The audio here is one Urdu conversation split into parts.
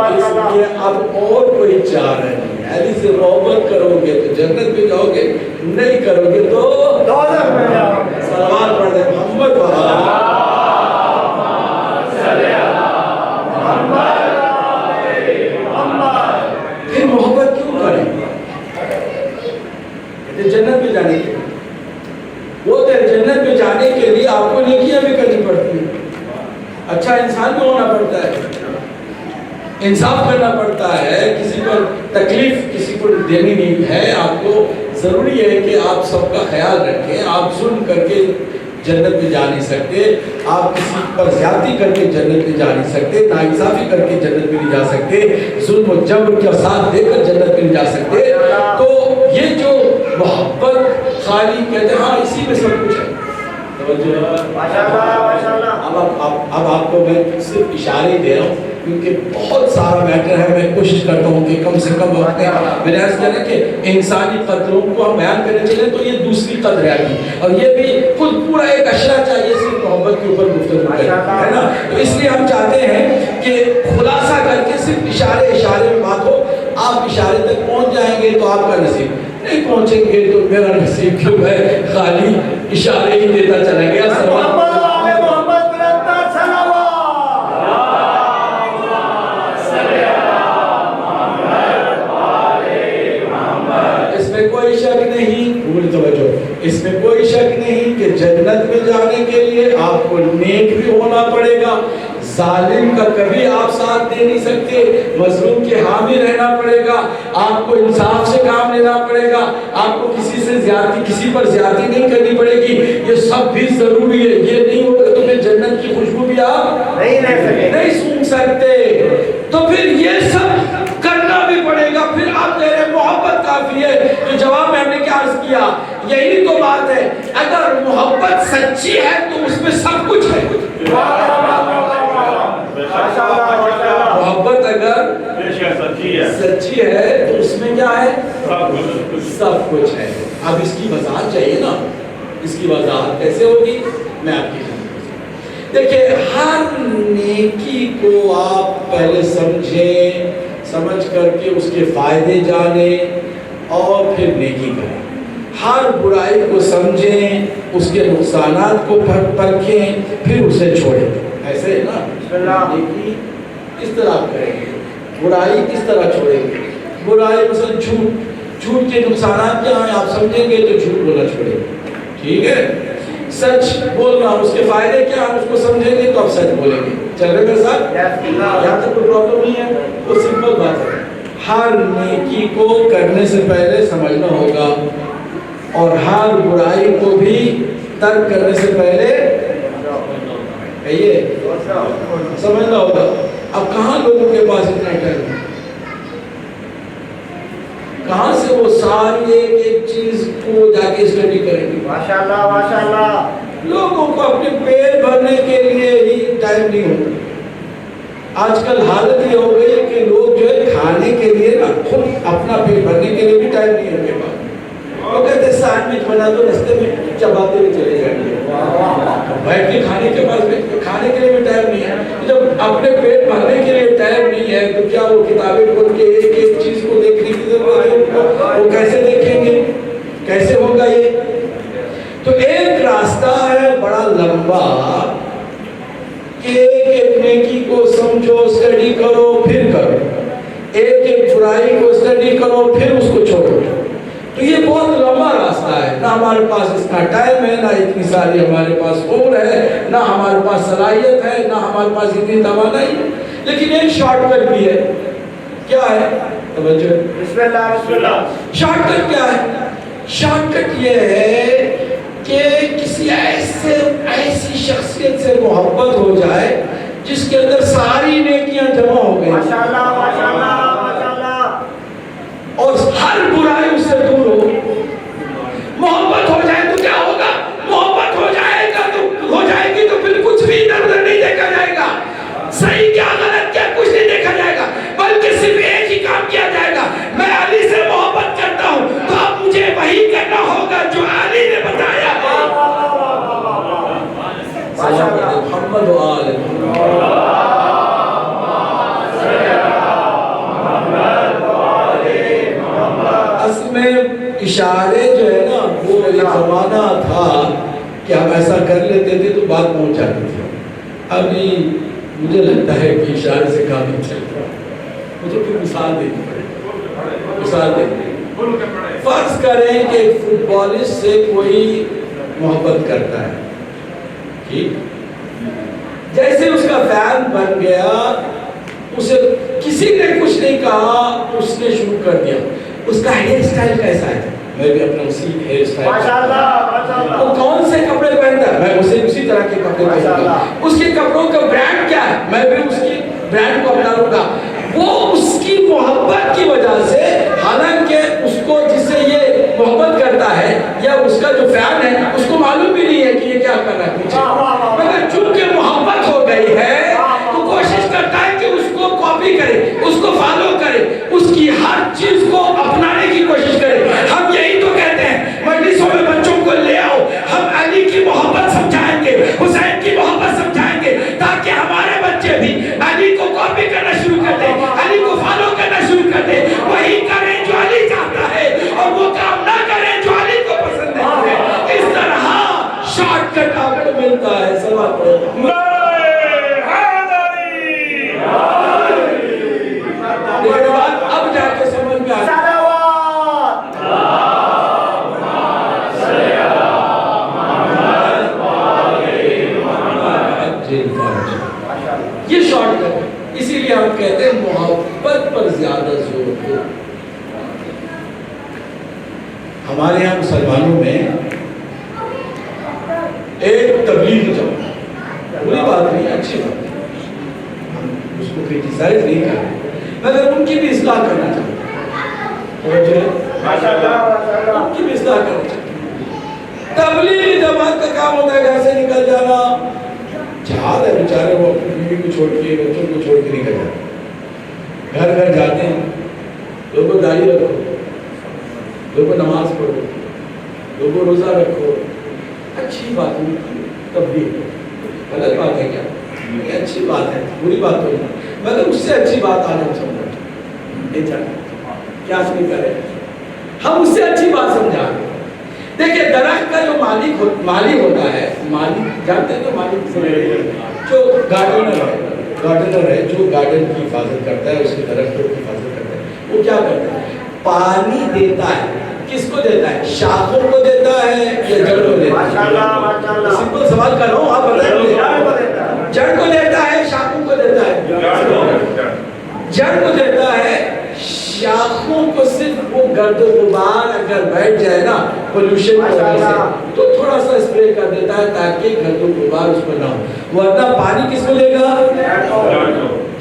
اس لیے اب اور کوئی چارہ نہیں ہے. علی سے محبت کرو گے تو جنت میں جاؤ گے, نہیں کرو گے تو دوزخ میں جاؤ گے. سلوات پڑھ دیں محمد پھر محبت کیوں کریں؟ جنت میں جانے کے لیے, وہ تو جنت میں جانے کے لیے آپ کو نیکیاں بھی کرنی پڑتی ہیں, اچھا انسان بھی ہونا پڑتا ہے, انصاف کرنا پڑتا ہے, کسی پر تکلیف کسی کو دینی نہیں ہے. آپ کو ضروری ہے کہ آپ سب کا خیال رکھیں. آپ ظلم کر کے جنت میں جا نہیں سکتے, آپ کسی پر زیادتی کر کے جنت میں جا نہیں سکتے, ناانصافی کر کے جنت میں نہیں جا سکتے, ظلم و جبر کا ساتھ دے کر جنت میں نہیں جا سکتے. تو یہ جو محبت خالی کہتے ہیں ہاں اسی میں سب کچھ ہے. اب آپ کو میں صرف اشارے دے رہا ہوں کیونکہ بہت سارا میٹر ہے. میں کوشش کرتا ہوں کہ کم سے کم وقت میں میں نے عرض کیا کہ انسانی قدروں کو ہم بیان کرنے چلیں تو یہ دوسری قدر ہے ابھی, اور یہ بھی خود پورا ایک اشرہ چاہیے صرف محبت کے اوپر گفتگو کریں, ہے نا. تو اس لیے ہم چاہتے ہیں کہ خلاصہ کر کے صرف اشارے میں بات ہو. آپ اشارے تک پہنچ جائیں گے تو آپ کا نصیب, نہیں پہنچیں گے تو میرا نصیب کیوں ہے خالی اشارے ہی دیتا چلا گیا. اس میں کوئی شک نہیں کہ جنت میں جانے کے لیے آپ کو نیک بھی ہونا پڑے گا. ظالم کا کبھی آپ ساتھ دے نہیں سکتے, مظلوم کے حامی رہنا پڑے گا, آپ کو انصاف سے کام لینا پڑے گا, آپ کو کسی سے زیادتی کسی پر زیادتی نہیں کرنی پڑے گی. یہ سب بھی ضروری ہے. یہ نہیں ہوگا تو پھر جنت کی خوشبو بھی آپ نہیں سونگھ سکتے. تو پھر یہ سب کرنا بھی پڑے گا. پھر آپ کہہ رہے محبت کافی ہے. تو جواب میں نے کیا عرض کیا, یہی تو بات ہے. اگر محبت سچی ہے تو اس میں سب کچھ ہے. محبت اگر سچی ہے تو اس میں کیا ہے, سب کچھ ہے. اب اس کی وضاحت چاہیے نا. اس کی وضاحت کیسے ہوگی میں آپ کی دیکھیں. ہر نیکی کو آپ پہلے سمجھیں, سمجھ کر کے اس کے فائدے جانیں اور پھر نیکی کریں. ہر برائی کو سمجھیں, اس کے نقصانات کو پرکھیں, پھر اسے چھوڑیں. ایسے ہے نا, نیکی کس طرح کریں گے, برائی کس طرح چھوڑیں گے. برائی مثلا جھوٹ کے نقصانات کیا ہیں آپ سمجھیں گے تو جھوٹ بولنا چھوڑیں گے, ٹھیک ہے. سچ بولنا اس کے فائدے کیا ہیں اس کو سمجھیں گے تو آپ سچ بولیں گے. چل رہے میرے ساتھ, یہاں تک کوئی پرابلم نہیں ہے. وہ سمپل بات ہے. ہر نیکی کو کرنے سے پہلے سمجھنا ہوگا اور ہر برائی کو بھی ترک کرنے سے پہلے سمجھنا ہوگا. اب کہاں لوگوں کے پاس اتنا ٹائم ہے, کہاں سے وہ ساری ایک چیز کو جا کے اسٹڈی کریں گے. ماشاءاللہ ماشاءاللہ. لوگوں کو اپنے پیٹ بھرنے کے لیے ہی ٹائم نہیں ہوتا. آج کل حالت یہ ہو گئی ہے کہ لوگ جو ہے کھانے کے لیے نا خود اپنا پیٹ بھرنے کے لیے بھی ٹائم نہیں ہے ان کے پاس. وہ کہتے ہیں سینڈوچ بنا دو, رستے میں چباتے ہوئے چلے جائیں گے. بیٹھ کے کھانے کے پاس کھانے کے لیے بھی ٹائم نہیں ہے. جب اپنے پیٹ بھرنے کے لیے ٹائم نہیں ہے تو کیا وہ کتابیں کھول کے ایک ایک چیز کو دیکھنے کی ضرورت ہے. وہ کیسے دیکھیں گے, کیسے ہوگا یہ. تو ایک راستہ ہے بڑا لمبا کہ ایک نیکی کو سمجھو, اسٹڈی کرو, پھر کرو. ایک برائی کو اسٹڈی کرو, پھر اس کو چھوڑو. تو یہ بہت لمبا راستہ ہے. نہ ہمارے پاس اتنا ٹائم ہے, نہ اتنی ساری ہمارے پاس عمر ہے, نہ ہمارے پاس صلاحیت ہے, نہ ہمارے پاس اتنی توانائی ہے. لیکن ایک شارٹ کٹ بھی ہے. کیا ہے, توجہ, بسم اللہ بسم اللہ. شارٹ کٹ کیا ہے؟ شارٹ کٹ یہ ہے کہ کسی ایسی شخصیت سے محبت ہو جائے جس کے اندر ساری نیکیاں جمع ہو گئی, ماشاءاللہ ماشاءاللہ ماشاءاللہ, اور ہر برائی اس سے دور ہو. محبت ہو جائے تو کیا ہوگا, محبت ہو جائے گی تو پھر کچھ بھی ادھر ادھر نہیں دیکھا جائے گا. صحیح کیا غلط کیا کچھ نہیں دیکھا جائے گا, بلکہ صرف ایک ہی کام کیا جائے گا. میں علی سے محبت کرتا ہوں تو اب مجھے وہی کرنا ہوگا جو علی نے بتایا. محمد و آل اشارے جو ہے نا وہ ایک زمانہ تھا کہ ہم ایسا کر لیتے تھے تو بات پہنچ جاتی تھی. ابھی مجھے لگتا ہے کہ اشارے سے کام نہیں چل رہا. مجھے کوئی مثال دینی پڑے گی. مثال دینی. فرض کریں کہ فٹ بالسٹ سے کوئی محبت کرتا ہے, ٹھیک, جیسے اس کا فین بن گیا, اسے کسی نے کچھ نہیں کہا, اس نے شروع کر دیا. اس کا ہیئر سٹائل کیسا ہے, میں بھی اپنا اسی ہیئر سٹائل, ماشاءاللہ. وہ کون سے کپڑے پہنتا ہے, میں اسے اسی طرح کے کپڑے پہنوں گا. اس کے کپڑوں کا برانڈ کیا ہے, میں بھی اس کی برانڈ کو اپناؤں گا. وہ اس کی محبت کی وجہ سے, حالانکہ اس کو جس سے یہ محبت کرتا ہے یا اس کا جو فین ہے اس کو معلوم بھی نہیں ہے کہ یہ کیا کر رہا ہے پیچھے, مگر چونکہ محبت ہو گئی ہے تو کوشش کرتا ہے کہ اس کو کاپی کرے, اس کو فالو کرے, اس کی ہر چیز کو اپنانے کی کوشش کرے. ہم یہی تو کہتے ہیں مجلسوں میں بچوں کو لے آؤ, ہم علی کی محبت سمجھائیں گے, حسین کی محبت سمجھائیں گے, تاکہ ہمارے بچے بھی علی کو کاپی کرنا شروع کر دیں, علی کو فالو کرنا شروع کر دیں. وہی کریں جو علی چاہتا ہے اور وہ کام نہ کریں جو علی کو پسند نہیں ہے. اس طرح شارٹ کٹ آپ کو ملتا ہے. سلام پڑھو. اب جا کے سمجھ میں آیا. یہ شارٹ کٹ ہے, اسی لیے ہم کہتے ہیں محبت پر زیادہ زور دو. ہمارے یہاں مسلمانوں میں ایک تبلیغی جماعت, بری بات نہیں, اچھی بات ہے, ہم اس کو کرٹیسائز نہیں کر رہے, مگر ان کی بھی اصلاح کرنا چاہتے ہیں. ان کی بھی اصلاح کرنا چاہتے ہیں. تبلیغی جماعت کا کام ہوتا ہے گھر سے نکل جانا. جہاد ہے بیچارے, وہ اپنی بیوی کو چھوڑ کے, بچوں کو چھوڑ کے نکل جاتے ہیں, گھر گھر جاتے ہیں, لوگوں کو داڑھی رکھو, لوگوں کو نماز پڑھو, لوگوں کو روزہ رکھو. اچھی بات ہے تبلیغ, غلط بات ہے کیا, یہ اچھی بات ہے, بری بات تو نہیں, مگر اس سے اچھی بات آج ہم سمجھا نہیں چاہتے. کیا نہیں کرے, ہم اس سے اچھی بات سمجھا. دیکھیں درخت کا جو مالی ہوتا ہے, مالی جانتے ہیں نا, مالی جو گارڈنر ہے, جو گارڈن کی حفاظت کرتا ہے, اس کے درختوں کی حفاظت کرتا ہے, وہ کیا کرتا ہے, پانی دیتا ہے. کس کو دیتا ہے, شاخوں کو دیتا ہے یا جڑ کو دیتا ہے؟ سمپل سوال کر رہا ہوں, آپ بتائیں. جڑ کو دیتا ہے, شاخوں کو دیتا ہے, جڑ کو دیتا ہے. شاخوں کو صرف وہ گرد و غبار اگر بیٹھ جائے نا پولوشن کی وجہ سے تو تھوڑا سا اسپرے کر دیتا ہے تاکہ گرد و غبار اس پر نہ ہو, ورنہ پانی کس کو لے گا,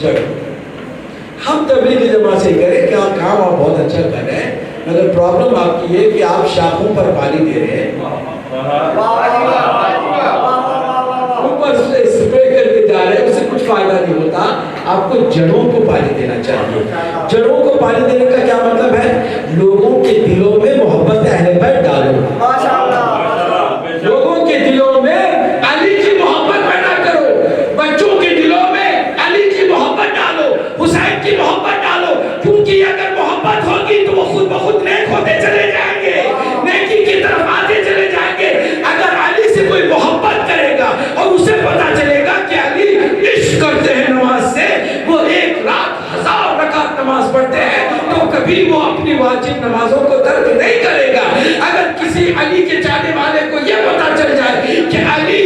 جڑ. ہم تبلیغی جماعت سے کریں کہ کام آپ بہت اچھا کر رہے ہیں, مگر پرابلم آپ کی ہے کہ آپ شاخوں پر پانی دے رہے ہیں, اوپر سے اسپرے کر کے جا رہے ہیں, اس سے کچھ فائدہ نہیں ہوتا. آپ کو جڑوں کو پانی دینا چاہیے. جڑوں کو پانی دینے کا کیا مطلب ہے, لوگوں کے دلوں میں محبت اہل بیت ڈالو. لوگوں کے دلوں میں علی کی محبت پیدا کرو, بچوں کے دلوں میں علی کی محبت ڈالو, حسین کی محبت ڈالو, کیونکہ اگر محبت ہوگی تو وہ خود بخود نیک ہوتے چلے جائیں گے, نیکی کی طرف آتے چلے جائیں گے. اگر علی سے کوئی محبت کرے گا اور اسے پتا چلے گا کہ علی عشق کرتے ہیں نماز سے, وہ 1 رات 1000 رکعت نماز پڑھتے ہیں, تو کبھی وہ اپنی واجب نمازوں کو ترک نہیں کرے گا. اگر کسی علی کے چاہنے والے کو یہ پتا چل جائے کہ علی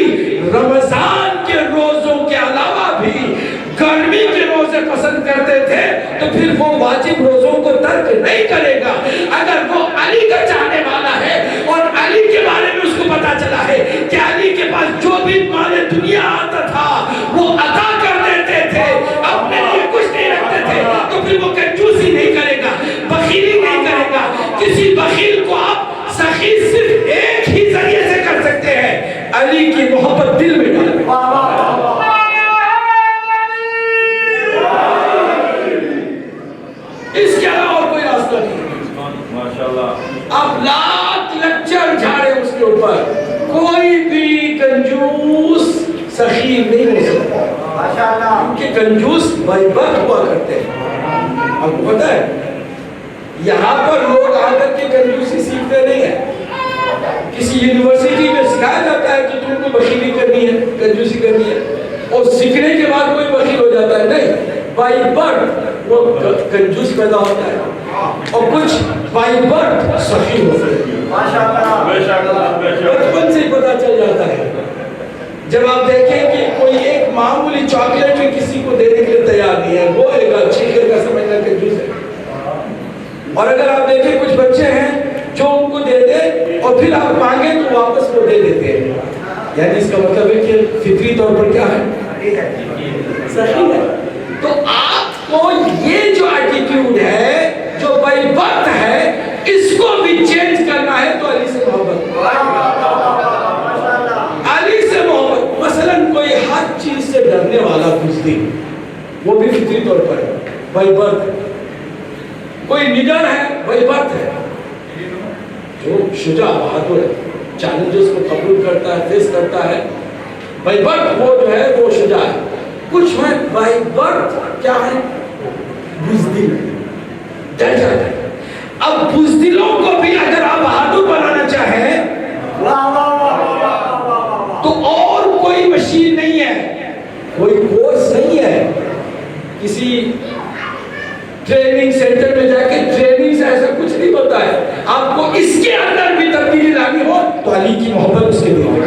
رمضان کے روزوں کے علاوہ بھی گرمی کے روزے پسند کرتے تھے, تو پھر وہ واجب روزوں کو ترک نہیں کرے گا. اگر وہ علی کا چاہنے والا ہے اور علی کے بارے میں اس کو پتا چلا ہے کہ علی کے پاس جو بھی مال دنیا آتا تھا وہ عطا کر دیتے تھے, اپنے لیے کچھ نہیں رکھتے تھے, تو پھر وہ کنجوسی نہیں کرے گا, بخیلی نہیں کرے گا. کسی بخیل کو آپ سخی صرف ایک ہی ذریعے سے کر سکتے ہیں, علی کی محبت دل میں ڈالیں. اس کے علاوہ اور کوئی راستہ نہیں. آپ لاکھ لیکچر جھاڑے اس کے اوپر, کوئی بھی کنجوس سخی نہیں ہو سکتا, کیونکہ کنجوس بے بخت ہوا کرتے ہیں. آپ کو پتا ہے یہاں پر لوگ آ کر کے کنجوسی سیکھتے نہیں ہیں. کسی یونیورسٹی میں سکھایا جاتا ہے کہ تم کو بخیلی کرنی ہے, کنجوسی کرنی ہے, اور سیکھنے کے بعد کوئی بخیل ہو جاتا ہے. نہیں, بائی برتھ وہ کنجوس پیدا ہوتا ہے, اور کچھ بائی برتھ سخی ہوتے ہیں. بچپن سے پتا چل جاتا ہے. جب آپ دیکھیں کہ کوئی ایک معمولی چاکلیٹ بھی کسی کو دینے کے لیے تیار نہیں ہے, وہ ایک اچھی کھیل کا سمجھنا کنجوس ہے. اور اگر آپ دیکھیں کچھ بچے ہیں جو ان کو دے دے اور پھر آپ مانگیں تو واپس وہ دے دیتے ہیں, یعنی اس کا مطلب ہے کہ فطری طور پر کیا ہے, صحیح ہے. تو آپ کو یہ جو ایٹیٹیوڈ ہے جو بائی برتھ ہے, اس کو بھی چینج کرنا ہے. تو علی سے محبت, علی سے محبت. مثلا کوئی ہر چیز سے ڈرنے والا بزدل, وہ بھی فطری طور پر ہے, بائی برتھ. کوئی نڈر ہے, بائی برتھ ہے. جو شجاع بہادر ہے, چیلنجز کو قبول کرتا ہے, فیس کرتا ہے, بائی برتھ وہ جو ہے وہ شجاع ہے. کچھ ہے بائی برتھ کیا ہے, بزدل, ڈر جاتا ہے. اب بزدلوں کو بھی اگر آپ بہادر بنانا چاہیں تو اور کوئی مشین نہیں ہے, کوئی کورس نہیں ہے, کسی ٹریننگ سینٹر میں جا کے ٹریننگ سے ایسا کچھ نہیں ہوتا ہے. آپ کو اس کے اندر بھی تبدیلی لانی ہو تو علی کی محبت اس کے دل میں.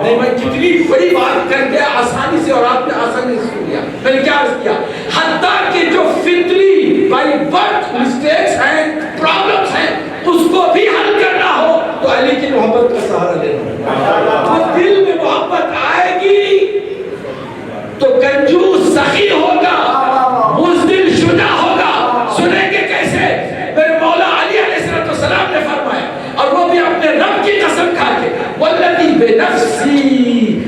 نہیں, میں کتنی بڑی بات کر کے آسانی سے, اور آپ نے آسانی سے سن لیا. میں نے کیا عرض کیا, حتیٰ کہ جو فطری بائی برتھ مسٹیکس ہیں, پرابلمس ہیں, اس کو بھی حل کرنا ہو تو علی کی محبت کا سہارا لینا. تو دل میں محبت آئے گی تو کنجوس سخی ہوگا, بزدل شجاع ہوگا. سنیں گے کیسے؟ میرے مولا علی علیہ السلام نے فرمایا, اور وہ بھی اپنے رب کی قسم کھا کے, والذی بنفسی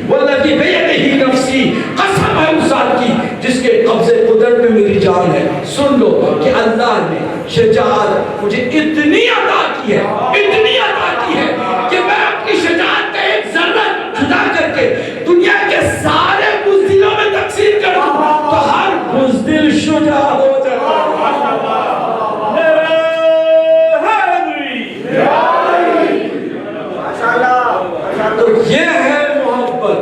والذی بیدہ نفسی, قسم ہے اس ذات کی جس کے قبضے قدرت میں میری جان ہے. سن لو کہ اللہ نے شجاعت مجھے اتنی عطا کی ہے, اتنی عطا کی ہے کہ میں اپنی شجاعت کا ایک ذرہ جدا کر کے دنیا کے سارے بزدلوں میں تقسیم کر دوں تو ہر بزدل شجاع ہو جائے. تو یہ ہے محبت.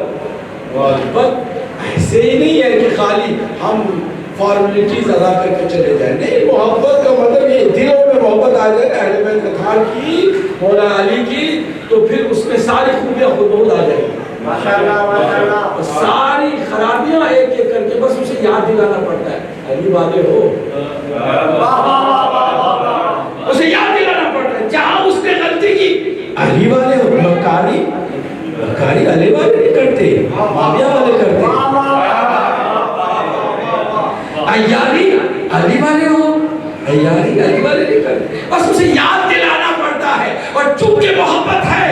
محبت ایسے ہی نہیں ہے کہ خالی ہم فارمیلٹیز ادا کر کے چلے جائیں. نہیں, محبت کا مطلب یہ دلوں میں محبت آ جائے اہل بیت اطہار کی, مولا علی کی, تو پھر اس میں ساری خوبیاں خود بخود آ جائیں گی. ماشاءاللہ, ساری خرابیاں ایک ایک کر کے بس اسے یاد دلانا پڑتا ہے, علی والے ہو, اسے یاد دلانا پڑتا ہے. جہاں اس نے غلطی کی, علی والے ہو. مکاری علی والے نہیں کرتے, معاویہ والے کرتے. عیاری علی والے ہو, عیاری علی والے نہیں کرتے. بس اسے یاد دلانا پڑتا ہے, اور چونکہ محبت ہے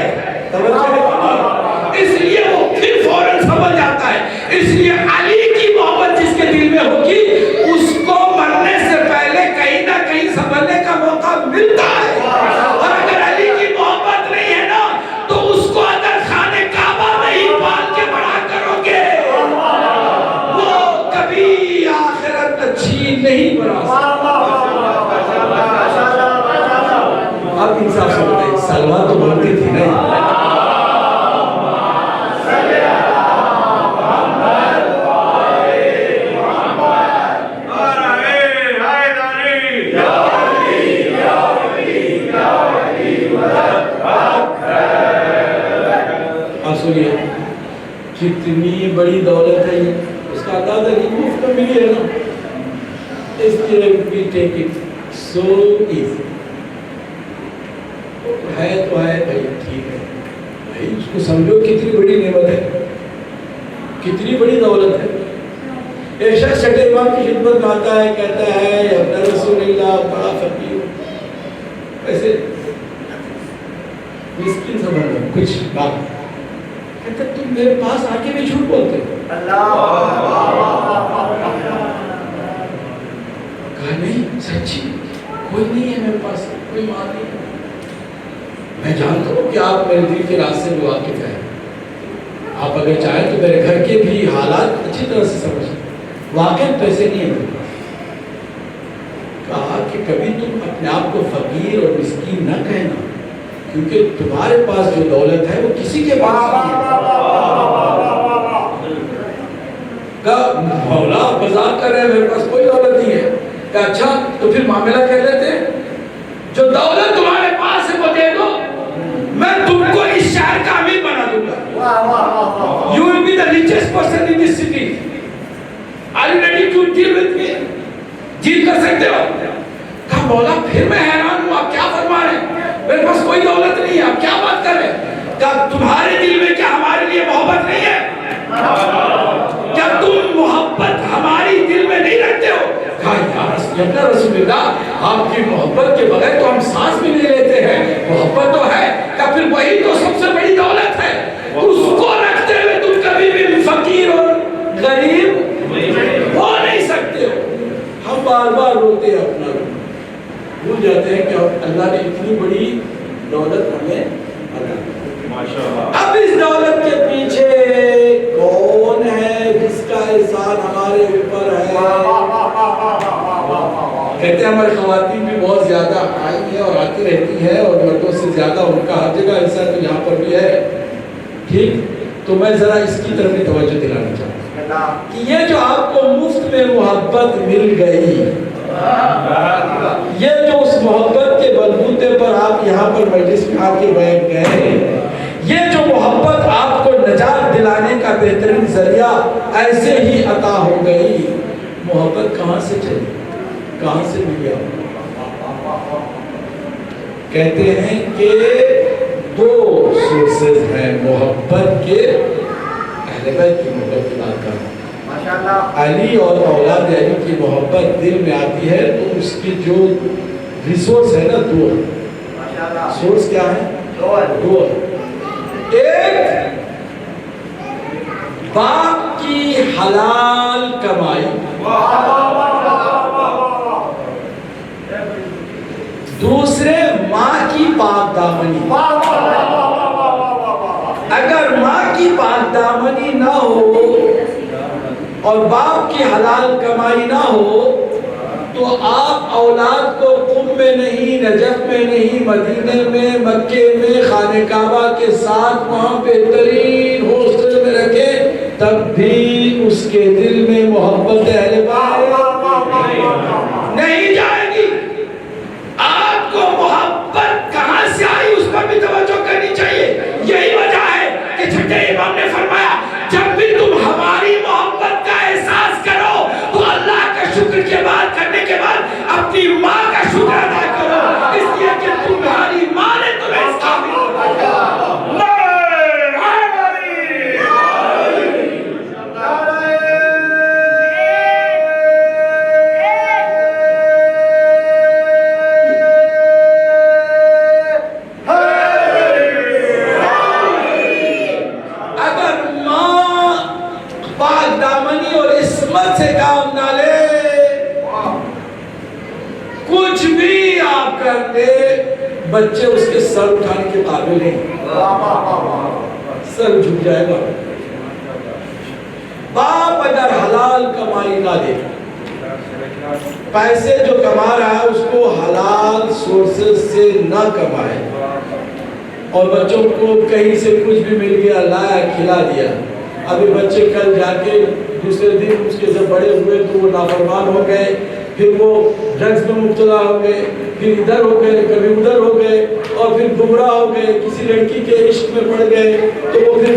اس لیے وہ پھر فوراً سمجھ جاتا ہے. اس لیے علی کی محبت جس کے دل میں ہوگی اس کو مرنے سے پہلے کہیں نہ کہیں سمجھنے کا موقع ملتا ہے. اور اگر علی کی محبت نہیں ہے نا تو اس کو اگر خانے کعبہ نہیں پال کے بڑا کرو گے وہ کبھی آخرت اچھی نہیں بنا سکتا. آپ انصاف سے بتائیں, سلوہ تو بولتی تھی نہیں, سنیے کتنی بڑی دولت ہے یہ, اس کا اندازہ نہیں مفت میں ملی ہے نا. اس لیے we take it so easy. ہے تو ہے بھائی, ٹھیک ہے بھائی, اس کو سمجھو کتنی بڑی نعمت ہے, کتنی بڑی دولت ہے. ایک شخص چھٹے امام کی خدمت میں آتا ہے, کہتا ہے اپنا رسول اللہ بڑا فقیر, ایسے مسکین سمجھو کچھ بات, کہتا تم میرے پاس آ کے بھی جھوٹ بولتے ہو. کہا نہیں سچی, کوئی نہیں ہے میرے پاس, کوئی مال نہیں ہے. میں جانتا ہوں کہ آپ میرے دل کے راستے میں واقف ہیں, آپ اگر چاہیں تو میرے گھر کے بھی حالات اچھی طرح سے سمجھیں, واقعی پیسے نہیں ہیں میرے پاس. کہا کہ کبھی تم اپنے آپ کو فقیر اور مسکین نہ کہنا، کیونکہ تمہارے پاس جو دولت ہے وہ کسی کے پاس نہیں ہے۔ مولا مذاق کر رہے ہیں، میرے پاس کوئی دولت نہیں ہے۔ کہ اچھا تو پھر معاملہ کہہ لیتے ہیں، جو دولت تمہارے پاس ہے وہ دے دو، میں تم کو اس شہر کا امیر بنا دوں گا۔ You will be the richest person in this city. Are you ready to deal with me? جیت کر سکتے ہو؟ کہا مولا پھر میں حیران ہوں، آپ کیا فرما رہے ہیں؟ میرے پاس کوئی دولت نہیں ہے، آپ کیا بات کر رہے ہیں؟ کہا تمہارے دل میں کیا ہمارے لیے محبت نہیں ہے؟ کیا تم محبت ہماری دل میں نہیں رکھتے ہو؟ کہا یا رسول اللہ، آپ کی محبت کے بغیر تو ہم سانس بھی نہیں لیتے ہیں، محبت تو ہے۔ کہا پھر وہی تو سب سے بڑی دولت ہے، اس کو رکھتے ہوئے تم کبھی بھی فقیر اور غریب ہو نہیں سکتے ہو۔ ہم بار بار روتے ہیں، اپنا بھول جاتے ہیں کہ اللہ نے اتنی بڑی دولت ہمیں عطا کی۔ اب اس دولت کے پیچھے کون ہے جس کا احسان ہمارے اوپر ہے؟ کہتے ہیں ہماری خواتین بھی بہت زیادہ آئی ہیں اور آتی رہتی ہیں، اور مردوں سے زیادہ ان کا ہر جگہ ایسا تو یہاں پر بھی ہے، ٹھیک؟ تو میں ذرا اس کی طرف بھی توجہ دلانا چاہتا ہوں کہ یہ جو آپ کو مفت میں محبت مل گئی، یہ جو اس محبت کے بلبوتے پر آپ یہاں پر مجلس میں آ کے بیٹھ گئے، یہ جو محبت آپ کو نجات دلانے کا بہترین ذریعہ ایسے ہی عطا ہو گئی، محبت کہاں سے چلی، کہاں سے ملی آپ؟ کہتے ہیں کہ دو سورسز ہیں محبت کے، اہل بیت کی محبت کی بات کر رہا ہوں، علی اور اولاد علی کی محبت دل میں آتی ہے تو اس کی جو ریسورس ہے نا، دو سورس کیا ہے؟ دو۔ ایک باپ کی حلال کمائی، دوسرے ماں کی پاک دامنی۔ اگر ماں کی پاک دامنی نہ ہو اور باپ کی حلال کمائی نہ ہو تو آپ اولاد کو قم میں نہیں، نجف میں نہیں، مدینے میں، مکے میں، خانہ کعبہ کے ساتھ وہاں بہترین ہاسٹل میں رکھیں، تب بھی اس کے دل میں محبت اہل بیت نہیں جائے گی۔ آپ کو محبت کہاں سے آئی اس پر بھی توجہ کرنی چاہیے۔ یہی وجہ ہے کہ چھٹے امام نے فرمایا جب بھی تم ہماری محبت کا احساس کرو تو اللہ کا شکر کے بعد کرنے کے بعد اپنی ماں کا شکر ادا کرو، اس لیے کہ تمہاری ماں نے تمہیں اس قابل بنایا۔ سے کام نہ لے، کچھ بھی آپ کر لے، بچے اس کے سر اٹھانے کے قابل نہیں، سر جھک جائے گا۔ باپ اگر حلال کمائی نہ دے، پیسے جو کما رہا ہے اس کو حلال سورسز سے نہ کمائے، اور بچوں کو کہیں سے کچھ بھی مل گیا، لایا، کھلا دیا، ابھی بچے کل جا کے دوسرے دن اس کے جب بڑے ہوئے تو وہ نافرمان ہو گئے، پھر وہ ڈرگز میں مبتلا ہو گئے، پھر ادھر ہو گئے، کبھی ادھر ہو گئے، اور پھر گمراہ ہو گئے، کسی لڑکی کے عشق میں پڑ گئے، تو وہ پھر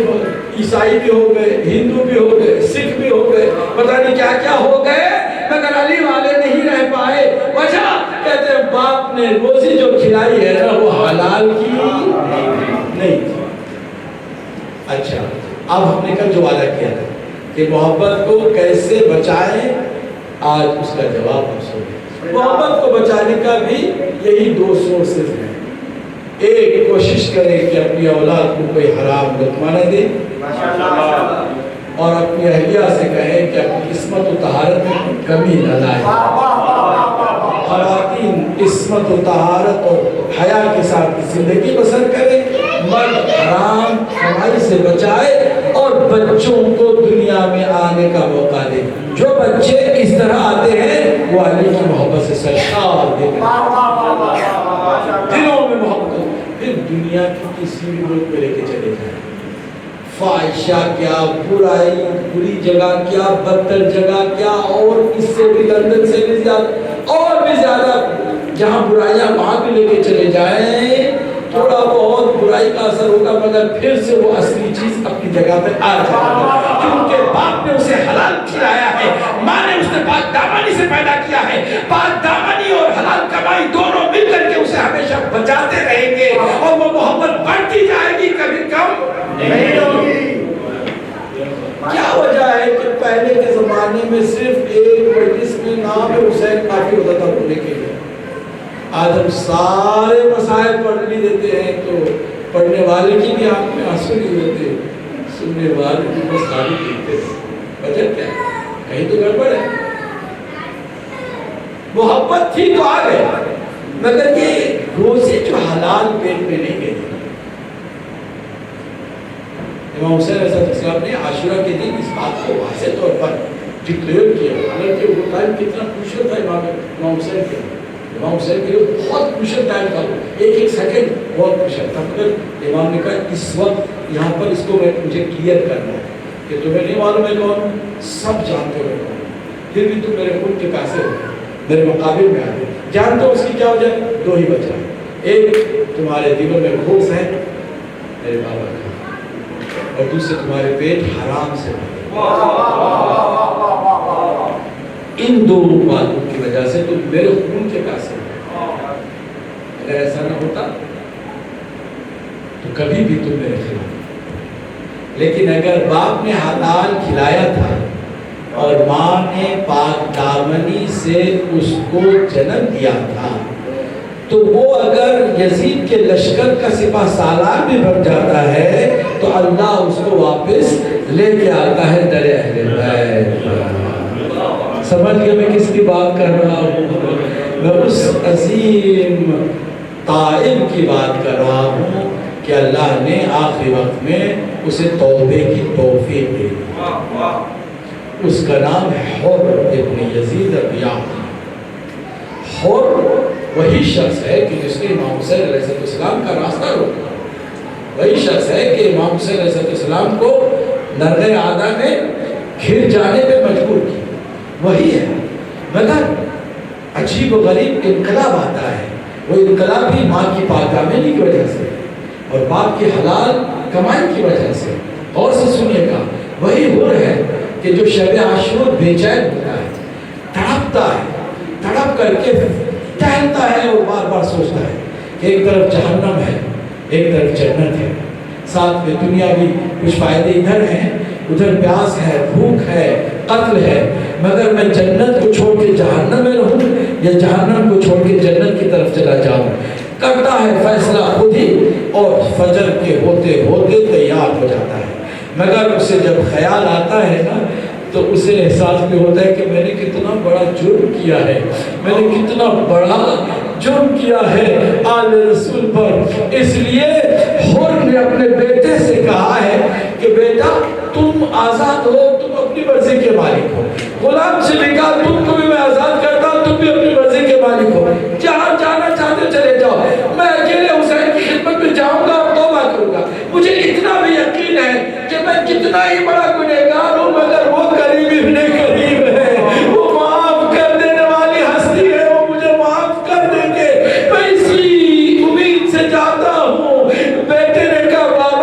عیسائی بھی ہو گئے، ہندو بھی ہو گئے، سکھ بھی ہو گئے، پتہ نہیں کیا کیا ہو گئے، مگر علی والے نہیں رہ پائے۔ وجہ کہتے ہیں باپ نے روزی جو کھلائی ہے نا وہ حلال کی نہیں تھی۔ اچھا، اب ہم نے کل جو وعدہ کیا تھا کہ محبت کو کیسے بچائیں، آج اس کا جواب ہم سنیں۔ محبت کو بچانے کا بھی یہی دو سورسز ہیں۔ ایک، کوشش کریں کہ اپنی اولاد کو کوئی حرام لقمہ نہ دے، اور اپنی اہلیہ سے کہیں کہ اپنی عصمت و طہارت میں کمی نہ لائے۔ خواتین عصمت و طہارت اور حیا کے ساتھ زندگی بسر کریں، مرد حرام کمائی سے بچائے، اور بچوں کو دنیا میں آنے کا موقع دے. جو بچے اس طرح آتے ہیں وہ علی کی محبت سے سرشار دیتے ہیں, دلوں میں محبت ہو. پھر دنیا کی کسی بھی ملک پہ لے کے چلے جائیں, فاحشہ کیا, برائی, بری جگہ کیا, بدتر جگہ کیا, اور اس سے بھی لندن سے بھی زیادہ اور بھی زیادہ جہاں برائیاں وہاں بھی لے کے چلے جائیں, تھوڑا بہت برائی کا اثر ہوگا مگر پھر سے وہ اصلی چیز اپنی جگہ پہ آ جائے گا, کیونکہ باپ نے اسے حلال کھلایا ہے, ماں نے اسے پاک دامنی سے پیدا کیا ہے. پاک دامنی اور حلال کمائی دونوں مل کر کے اسے ہمیشہ بچاتے رہیں گے, اور وہ محبت بڑھتی جائے گی, کبھی کم نہیں ہوگی. کیا وجہ ہے کہ پہلے کے زمانے میں صرف ایک مجلس میں نام حسین کافی ہوتا تھا پڑھنے کے لیے. آج ہم سارے مسائل پڑھ بھی دیتے ہیں تو پڑھنے والے کی بھی آنکھ میں آنسو نہیں ہوتے, سننے والے کی بس خالی دیکھتے ہیں. وجہ کیا ہے؟ کہیں تو گڑبڑ ہے. محبت تھی تو آ گئے, مگر یہ روزی جو حلال پیٹ میں نہیں گئی. امام حسین علیہ السلام نے عاشورہ کے دن اس بات کو واضح طور پر ڈکلیئر کیا, حالانکہ وہ ٹائم کتنا کروشل تھا امام حسین کے لیے. امام حسین کے لیے بہت کروشل ٹائم تھا, ایک ایک سیکنڈ بہت کروشل تھا, مگر امام نے کہا اس وقت یہاں پر اس کو مجھے کلیئر کرنا ہے کہ تمہیں نہیں معلوم ہے کون, سب جانتے ہو کون, پھر بھی تم میرے خون کے پیسے ہو, میرے مقابل میں آ گئے. جانتے ہو اس کی کیا وجہ؟ دو ہی وجہ ہے. ایک تمہارے دلوں میں بغض ہے میرے بابا کا, اور دوسرے تمہارے پیٹ حرام سے بھرے. ان دو باتوں کی وجہ سے تم میرے خون کے پیسے ہو. اگر ایسا نہ ہوتا تو کبھی بھی تم میرے خلاف. لیکن اگر باپ نے حلال کھلایا تھا اور ماں نے پاک دامنی سے اس کو جنم دیا تھا, تو وہ اگر یزید کے لشکر کا سپہ سالار بھی بن جاتا ہے تو اللہ اس کو واپس لے کے آتا ہے در اہل بیت. سمجھ گئے میں کس کی بات کر رہا ہوں؟ میں اس عظیم طائب کی بات کر رہا ہوں کہ اللہ نے آخری وقت میں اسے توبے کی توفیق دی. اس کا نام ہے حر ابن یزید الریاح. حر وہی شخص ہے کہ جس نے امام حسین علیہ السلام کا راستہ روکا, وہی شخص ہے کہ امام حسین علیہ السلام کو نرغ عادہ میں گھر جانے پہ مجبور کیا, وہی ہے. مگر عجیب و غریب انقلاب آتا ہے, وہ انقلاب بھی ماں کی پاکدامنی کی وجہ سے اور باپ کی حلال کمائی کی وجہ سے. اور سے سنیے گا, وہی حر ہے کہ جو شب عاشور بے چین ہوتا ہے, تڑپتا ہے, تڑپ کر کے ٹہلتا ہے اور بار بار سوچتا ہے کہ ایک طرف جہنم ہے ایک طرف جنت ہے, ساتھ میں دنیا بھی کچھ فائدے ادھر ہیں, ادھر پیاس ہے, بھوک ہے, قتل ہے, مگر میں جنت کو چھوڑ کے جہنم میں رہوں یا جہنم کو چھوڑ کے جنت کی طرف چلا جاؤں. کرتا ہے فیصلہ خود ہی اور فجر کے ہوتے ہوتے تیار ہو جاتا ہے. مگر اسے جب خیال آتا ہے نا تو اسے احساس بھی ہوتا ہے کہ میں نے کتنا بڑا جرم کیا ہے, میں نے کتنا بڑا جرم کیا ہے آل رسول پر. اس لیے حر نے اپنے بیٹے سے کہا ہے کہ بیٹا تم آزاد ہو, تم اپنی مرضی کے مالک ہو. غلام سے بھی کہا تم کو بھی میں آزاد کرتا ہوں, تم بھی اپنی مرضی کے مالک ہو, جہاں جانا چاہتے چلے جاؤ, میں اکیلے حسین کی خدمت میں جاؤں گا اور توبہ کروں گا. مجھے اتنا بھی یقین ہے کہ میں جتنا ہی